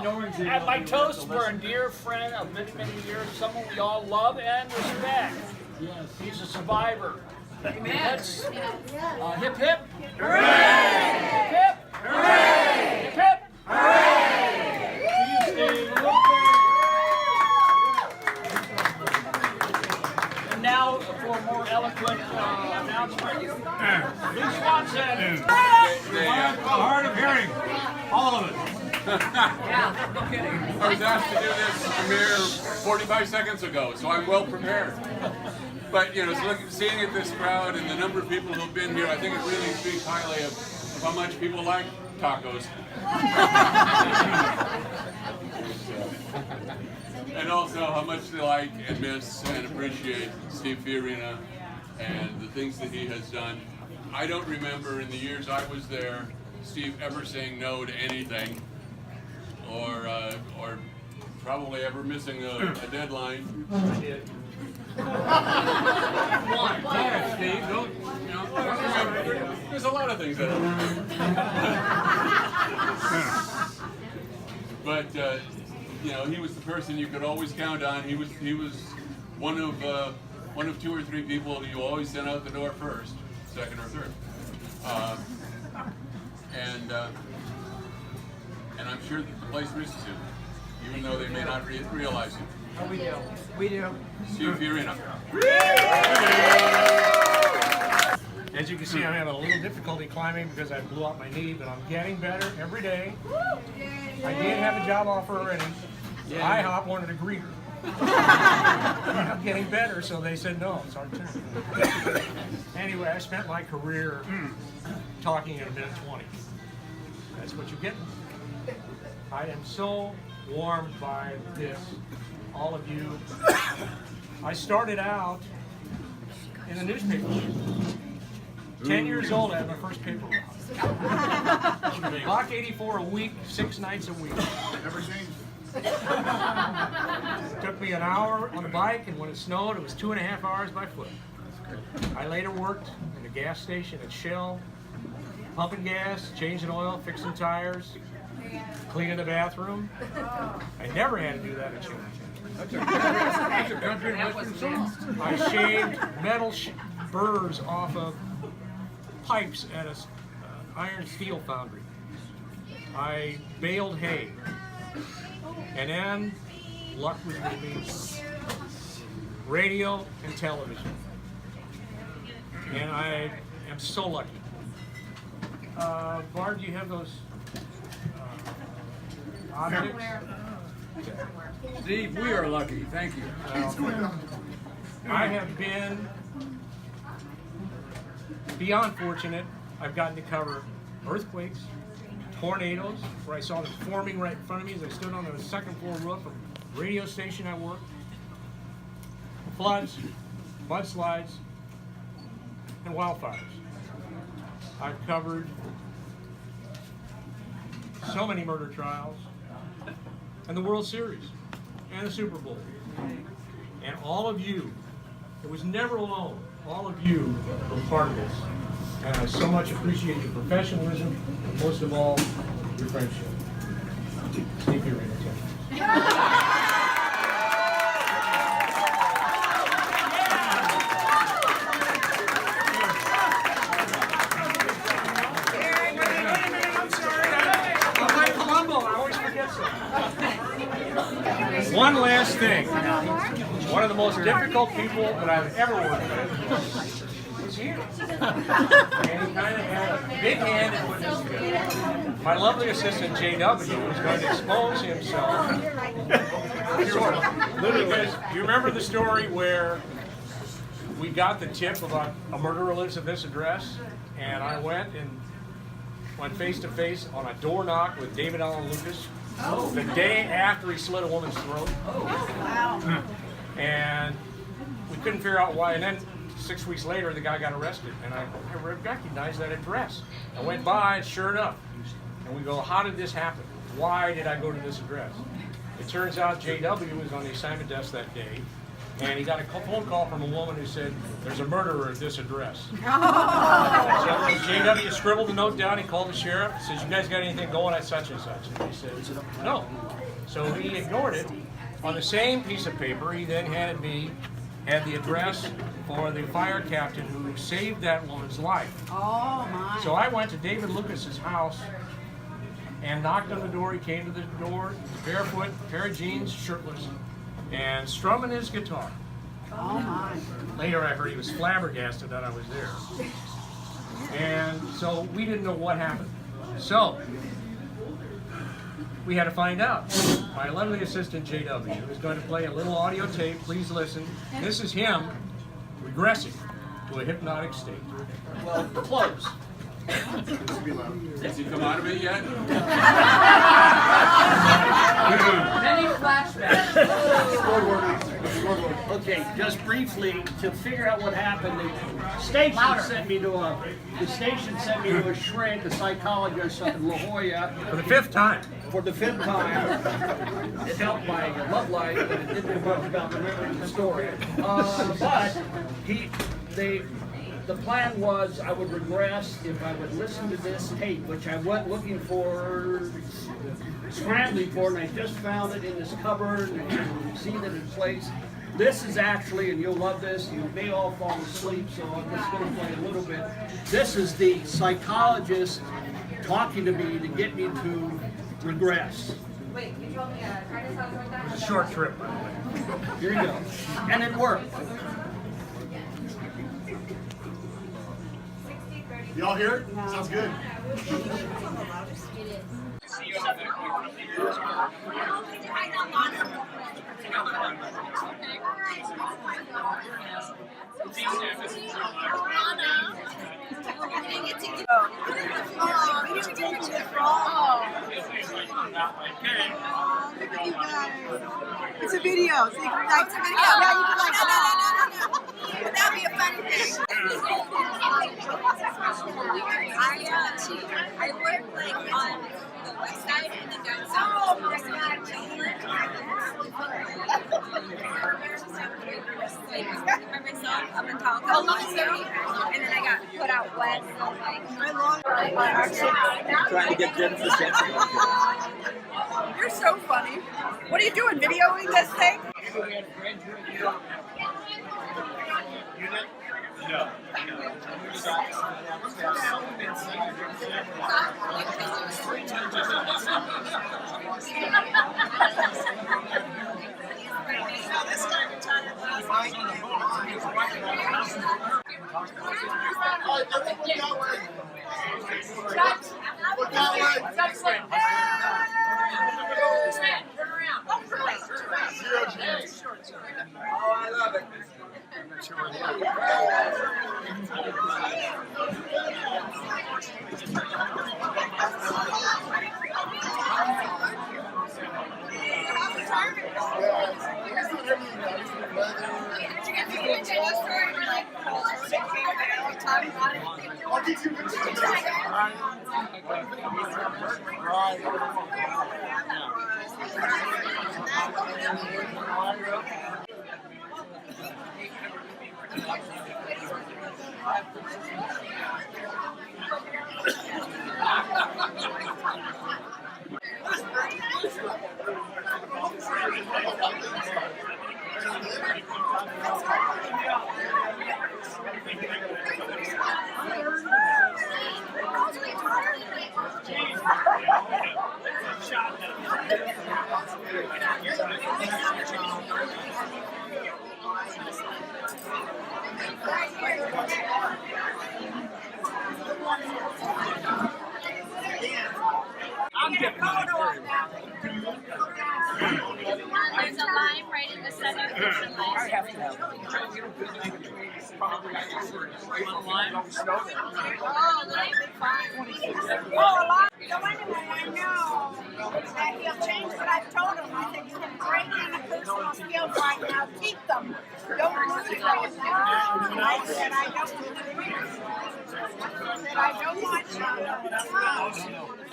At my toast, we're a dear friend of many, many years, someone we all love and respect. He's a survivor. That's hip hip. Hooray! Hip hip. Hooray! Hip hip. Hooray! See you, Steve. And now for a more eloquent announcement, Lou Swanson. Hard of hearing, all of it. Yeah, no kidding. I was asked to do this a mere 45 seconds ago, so I'm well prepared. But, you know, seeing at this crowd and the number of people who've been here, I think it really speaks highly of how much people like tacos. And also how much they like and miss and appreciate Steve Fiorina and the things that he has done. I don't remember in the years I was there, Steve ever saying no to anything, or probably ever missing a deadline. I did. Steve, don't, you know, There's a lot of things that but you know, he was the person you could always count on. He was one of two or three people you always sent out the door first, second or third. And I'm sure that the place misses him, even though they may not realize it. Oh, we do. We do. Steve Fiorina. as you can see, I'm having a little difficulty climbing because I blew out my knee, but I'm getting better every day. I did have a job offer already. IHOP wanted a greeter. I'm getting better, so they said no, it's our turn. Anyway, I spent my career talking at a minute 20. That's what you get. I am so warmed by this, all of you. I started out in the newspaper. 10 years old, I had my first paper route. Block 84 a week, 6 nights a week. Never changed. It took me an hour on the bike, and when it snowed, it was 2.5 hours by foot. I later worked in a gas station at Shell, pumping gas, changing oil, fixing tires, cleaning the bathroom. I never had to do that at Shell. That's a country and western song. I shaved metal burrs off of pipes at a iron steel foundry. I baled hay. And then luck was with me. Radio and television. And I am so lucky. Bard, do you have those objects? Steve, we are lucky. Thank you. I have been beyond fortunate. I've gotten to cover earthquakes, tornadoes, where I saw them forming right in front of me as I stood on the second floor roof of a radio station I worked, floods, mudslides, and wildfires. I've covered so many murder trials, and the World Series, and the Super Bowl. And all of you, it was never alone, all of you were part of this. And I so much appreciate your professionalism, and most of all, your friendship. Steve Fiorina. One last thing. One of the most difficult people that I've ever worked with is here. And he kind of had a big hand in putting this together. My lovely assistant, JW, is going to expose himself. Because you remember the story where we got the tip about a murderer lives at this address, and I went face to face on a door knock with David Allen Lucas. The day after he slit a woman's throat. Wow. And we couldn't figure out why. And then 6 weeks later, the guy got arrested. And I recognized that address. I went by, and sure enough. And we go, how did this happen? Why did I go to this address? It turns out JW was on the assignment desk that day. and he got a phone call from a woman who said, "There's a murderer at this address." So JW scribbled the note down. He called the sheriff. Says, "You guys got anything going at such and such?" And he said, "No." So he ignored it. On the same piece of paper, he then had the address for the fire captain who saved that woman's life. Oh my. So I went to David Lucas's house and knocked on the door. He came to the door, barefoot, pair of jeans, shirtless, and strumming his guitar. Oh my. Later I heard he was flabbergasted that I was there. And so we didn't know what happened. So we had to find out. My lovely assistant JW is going to play a little audio tape. Please listen. This is him regressing to a hypnotic state. Well, close. Has he come out of it yet? Many flashbacks. Okay, just briefly to figure out what happened. The station sent me to a shrink, a psychologist up in La Jolla. For the 5th time. For the 5th time. It helped my love life, but it didn't do much about remembering the story. But the plan was I would regress if I would listen to this tape, which I went looking for, scrambling for, and I just found it in this cupboard, and you can see that it's placed. This is actually, and you'll love this, you may all fall asleep, so I'm just going to play a little bit. This is the psychologist talking to me to get me to regress. Wait, you told me try to sound like that? It's a short trip, by the way. Here you go. And it worked. Y'all hear it? Sounds good. It's a video. So you can like, it's a video. Yeah, you can like, no. That'd be a funny thing. I work like on the west side and then down south. Oh my God! Like by myself up in Talco, and then I got put out west. So Trying to get Jennifer Jensen. You're so funny. What are you doing? Videoing this thing? No. Oh, I love it. I'll get you There's a line right in the center. I have to have So anyway, I know that he'll change what I've told him. I said, you have great interpersonal skills right now. Keep them. Don't lose them. I said, I don't want you. I said, I don't want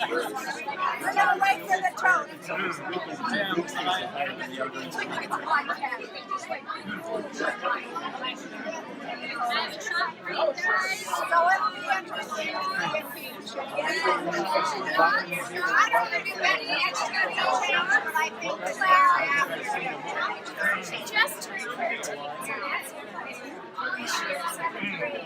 you. We're gonna wait for the toast. So it'll be interesting to see if he I don't think it's any extra details, but I think the Sarah after. She just turned 13, so that's okay. She's 7th grade.